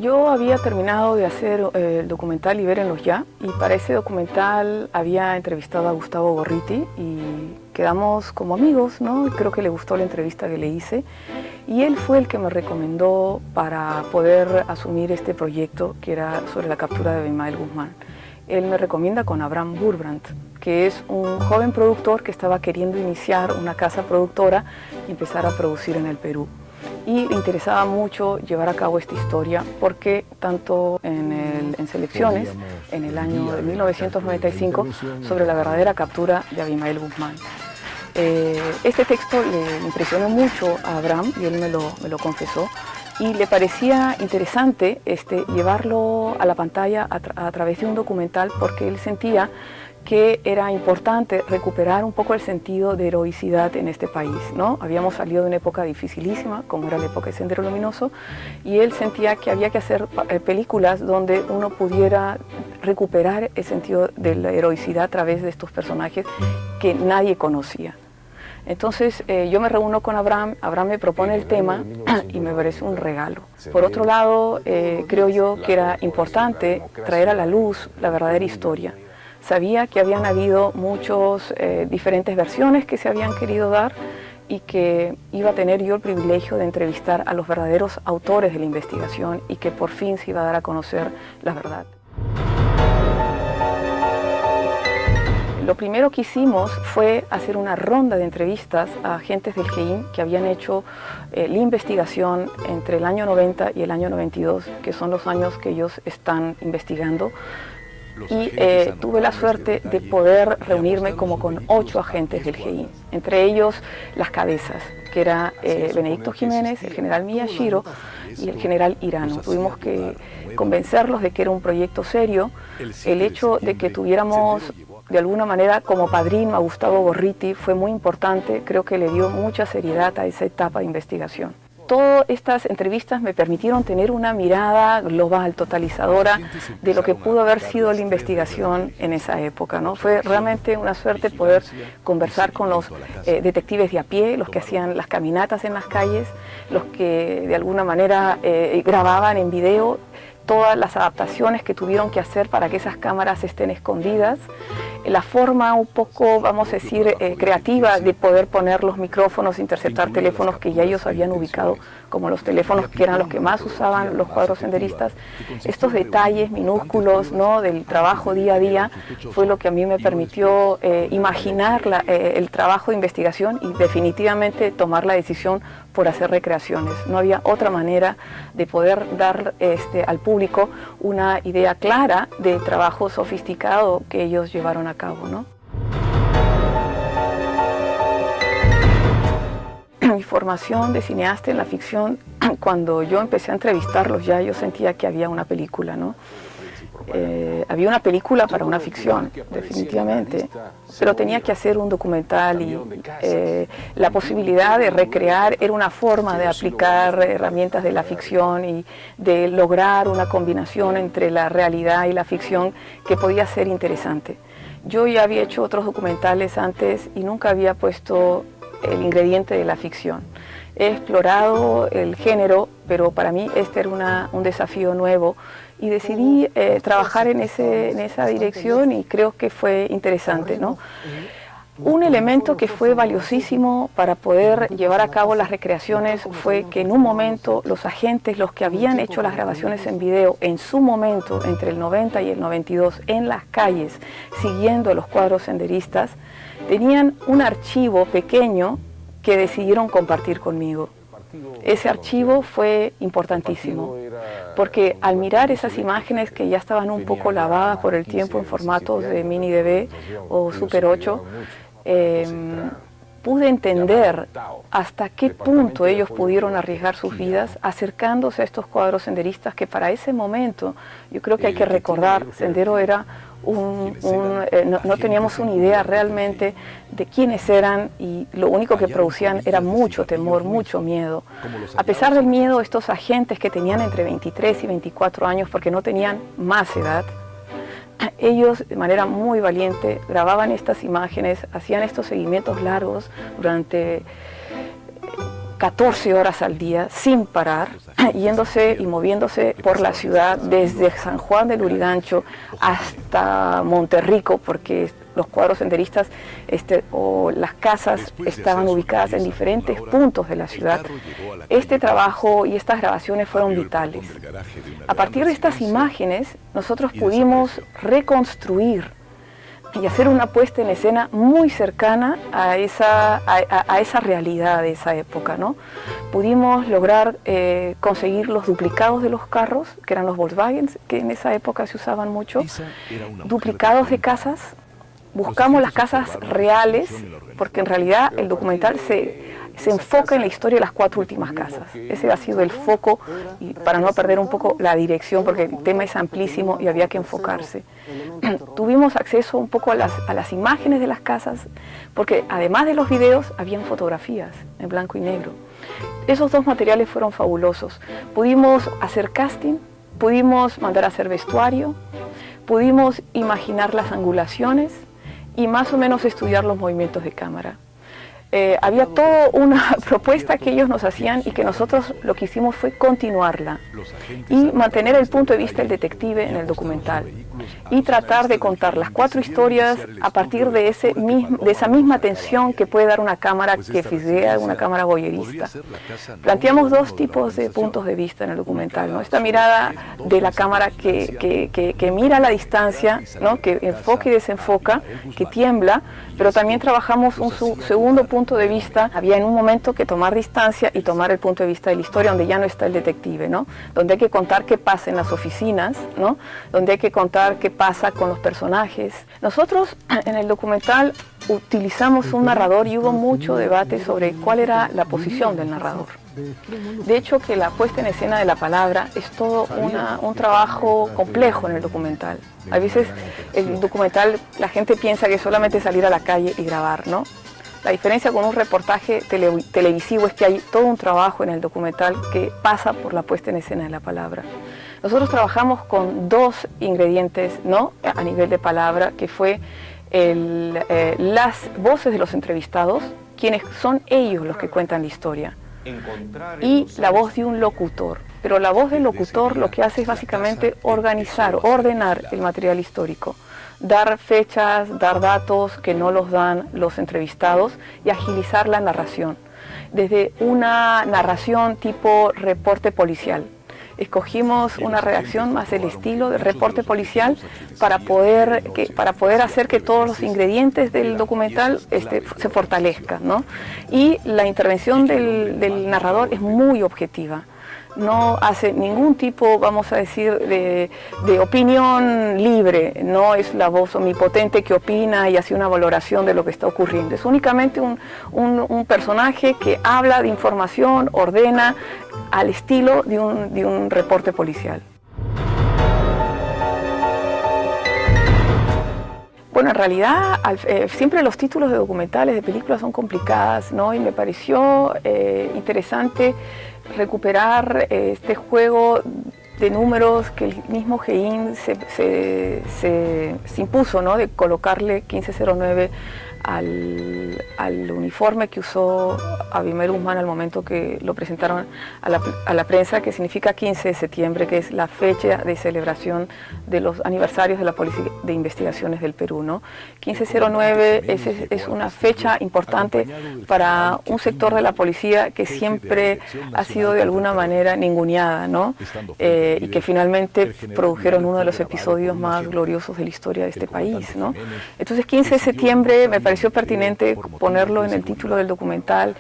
Yo había terminado de hacer el documental Libérenlos Ya, y para ese documental había entrevistado a Gustavo Gorriti y quedamos como amigos, ¿no? Creo que le gustó la entrevista que le hice y él fue el que me recomendó para poder asumir este proyecto que era sobre la captura de Abimael Guzmán. Él me recomienda con Abraham Burbrandt, que es un joven productor que estaba queriendo iniciar una casa productora y empezar a producir en el Perú. Y le interesaba mucho llevar a cabo esta historia porque tanto en Selecciones, en el año de 1995, sobre la verdadera captura de Abimael Guzmán. Este texto le impresionó mucho a Abraham y él me lo confesó, y le parecía interesante llevarlo a la pantalla a través de un documental porque él sentía que era importante recuperar un poco el sentido de heroicidad en este país, ¿no? Habíamos salido de una época dificilísima, como era la época de Sendero Luminoso, y él sentía que había que hacer películas donde uno pudiera recuperar el sentido de la heroicidad a través de estos personajes que nadie conocía. Entonces yo me reúno con Abraham me propone el tema y me parece un regalo. Por otro lado, creo yo que era importante traer a la luz la verdadera historia. Sabía que habían habido muchas diferentes versiones que se habían querido dar y que iba a tener yo el privilegio de entrevistar a los verdaderos autores de la investigación y que por fin se iba a dar a conocer la verdad. Lo primero que hicimos fue hacer una ronda de entrevistas a agentes del GEIN que habían hecho la investigación entre el año 90 y el año 92, que son los años que ellos están investigando. Y tuve la suerte de poder reunirme como con 8 agentes del GEIN, entre ellos las cabezas, que era Benedicto Jiménez, el general Miyashiro y el general Hirano. Tuvimos que convencerlos de que era un proyecto serio. El hecho de que tuviéramos de alguna manera como padrino a Gustavo Gorriti fue muy importante, creo que le dio mucha seriedad a esa etapa de investigación. Todas estas entrevistas me permitieron tener una mirada global, totalizadora, de lo que pudo haber sido la investigación en esa época, ¿no? Fue realmente una suerte poder conversar con los detectives de a pie, los que hacían las caminatas en las calles, los que de alguna manera grababan en video todas las adaptaciones que tuvieron que hacer para que esas cámaras estén escondidas, la forma un poco, vamos a decir, creativa de poder poner los micrófonos, interceptar teléfonos que ya ellos habían ubicado como los teléfonos que eran los que más usaban los cuadros senderistas. Estos detalles minúsculos, ¿no?, del trabajo día a día fue lo que a mí me permitió imaginar el trabajo de investigación y definitivamente tomar la decisión por hacer recreaciones. No había otra manera de poder dar al público una idea clara del trabajo sofisticado que ellos llevaron a cabo, ¿no? Mi formación de cineasta en la ficción, cuando yo empecé a entrevistarlos ya yo sentía que había una película, ¿no? Había una película para una ficción, definitivamente, pero tenía que hacer un documental y la posibilidad de recrear era una forma de aplicar herramientas de la ficción y de lograr una combinación entre la realidad y la ficción que podía ser interesante. Yo ya había hecho otros documentales antes y nunca había puesto el ingrediente de la ficción. He explorado el género, pero para mí este era un desafío nuevo y decidí trabajar en esa dirección y creo que fue interesante, ¿no? Un elemento que fue valiosísimo para poder llevar a cabo las recreaciones fue que en un momento los agentes, los que habían hecho las grabaciones en video, en su momento, entre el 90 y el 92, en las calles, siguiendo los cuadros senderistas, tenían un archivo pequeño que decidieron compartir conmigo. Ese archivo fue importantísimo, porque al mirar esas imágenes que ya estaban un poco lavadas por el tiempo en formatos de mini DV o Super 8, pude entender hasta qué punto ellos pudieron arriesgar sus vidas acercándose a estos cuadros senderistas que para ese momento, yo creo que hay que recordar, Sendero era no teníamos una idea realmente de quiénes eran y lo único que producían era mucho temor, mucho miedo. A pesar del miedo, estos agentes que tenían entre 23 y 24 años, porque no tenían más edad, ellos de manera muy valiente grababan estas imágenes, hacían estos seguimientos largos durante 14 horas al día sin parar, yéndose y moviéndose por la ciudad desde San Juan del Lurigancho hasta Monterrico, porque los cuadros senderistas o las casas estaban ubicadas en diferentes puntos de la ciudad. Este trabajo y estas grabaciones fueron vitales. A partir de estas imágenes, nosotros pudimos reconstruir y hacer una puesta en escena muy cercana a esa realidad de esa época, ¿no? Pudimos lograr conseguir los duplicados de los carros, que eran los Volkswagen, que en esa época se usaban mucho, duplicados de casas. Buscamos las casas reales, porque en realidad el documental se enfoca en la historia de las 4 últimas casas. Ese ha sido el foco, y para no perder un poco la dirección, porque el tema es amplísimo y había que enfocarse. Tuvimos acceso un poco a las imágenes de las casas, porque además de los videos, habían fotografías en blanco y negro. Esos 2 materiales fueron fabulosos. Pudimos hacer casting, pudimos mandar a hacer vestuario, pudimos imaginar las angulaciones y más o menos estudiar los movimientos de cámara. Había toda una propuesta que ellos nos hacían y que nosotros lo que hicimos fue continuarla y mantener el punto de vista del detective en el documental y tratar de contar las 4 historias a partir de esa misma tensión que puede dar una cámara que fisguea, una cámara voyerista. Planteamos 2 tipos de puntos de vista en el documental, ¿no? Esta mirada de la cámara que mira a la distancia, ¿no? Que enfoca y desenfoca, que tiembla, pero también trabajamos un segundo punto de vista. Había en un momento que tomar distancia y tomar el punto de vista de la historia donde ya no está el detective, ¿no? Donde hay que contar qué pasa en las oficinas, ¿no? Donde hay que contar qué pasa con los personajes. Nosotros en el documental utilizamos un narrador y hubo mucho debate sobre cuál era la posición del narrador. De hecho, que la puesta en escena de la palabra es todo un trabajo complejo en el documental. A veces el documental, la gente piensa que solamente salir a la calle y grabar, ¿no? La diferencia con un reportaje televisivo es que hay todo un trabajo en el documental que pasa por la puesta en escena de la palabra. Nosotros trabajamos con 2 ingredientes, ¿no? A nivel de palabra, que fue las voces de los entrevistados, quienes son ellos los que cuentan la historia, y la voz de un locutor. Pero la voz del locutor lo que hace es básicamente organizar, ordenar el material histórico, dar fechas, dar datos que no los dan los entrevistados y agilizar la narración. Desde una narración tipo reporte policial. Escogimos una redacción más del estilo de reporte policial para poder hacer que todos los ingredientes del documental se fortalezcan, ¿no? Y la intervención del narrador es muy objetiva. No hace ningún tipo, vamos a decir, de opinión libre. No es la voz omnipotente que opina y hace una valoración de lo que está ocurriendo. Es únicamente un personaje que habla de información, ordena al estilo de un reporte policial. Bueno, en realidad siempre los títulos de documentales, de películas son complicadas, ¿no? Y me pareció interesante recuperar este juego de números que el mismo Gein se impuso, ¿no? De colocarle 1509 al uniforme que usó Abimael Guzmán al momento que lo presentaron a la prensa, que significa 15 de septiembre, que es la fecha de celebración de los aniversarios de la Policía de Investigaciones del Perú, ¿no? 1509 es una fecha importante para un sector de la policía que siempre ha sido de alguna manera ninguneada, ¿no? Y que finalmente produjeron uno de los episodios más gloriosos de la historia de este país, ¿no? Entonces 15 de septiembre me pareció pertinente ponerlo en el título del documental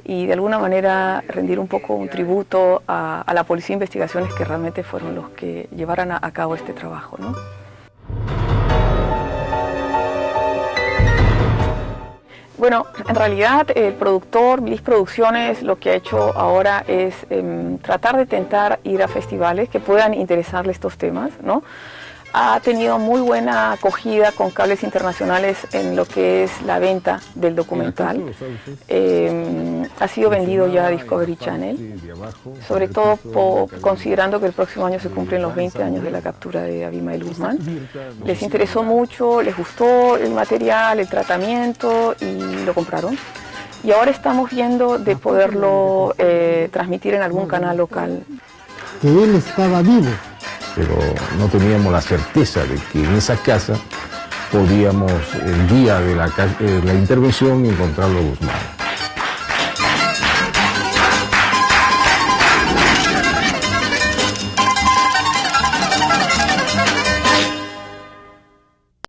y de alguna manera rendir un poco un tributo a la Policía de Investigaciones, que realmente fueron los que llevaron a cabo este trabajo, ¿no? Bueno, en realidad el productor, Bliss Producciones, lo que ha hecho ahora es tratar de tentar ir a festivales que puedan interesarle estos temas, ¿no? Ha tenido muy buena acogida con cables internacionales en lo que es la venta del documental. Ha sido vendido ya a Discovery Channel, sobre todo considerando que el próximo año se cumplen los 20 años de la captura de Abimael Guzmán. Les interesó mucho, les gustó el material, el tratamiento y lo compraron. y ahora estamos viendo de poderlo transmitir en algún canal local. Que él estaba vivo. Pero no teníamos la certeza de que en esa casa podíamos, el día de la intervención, encontrarlo a Guzmán.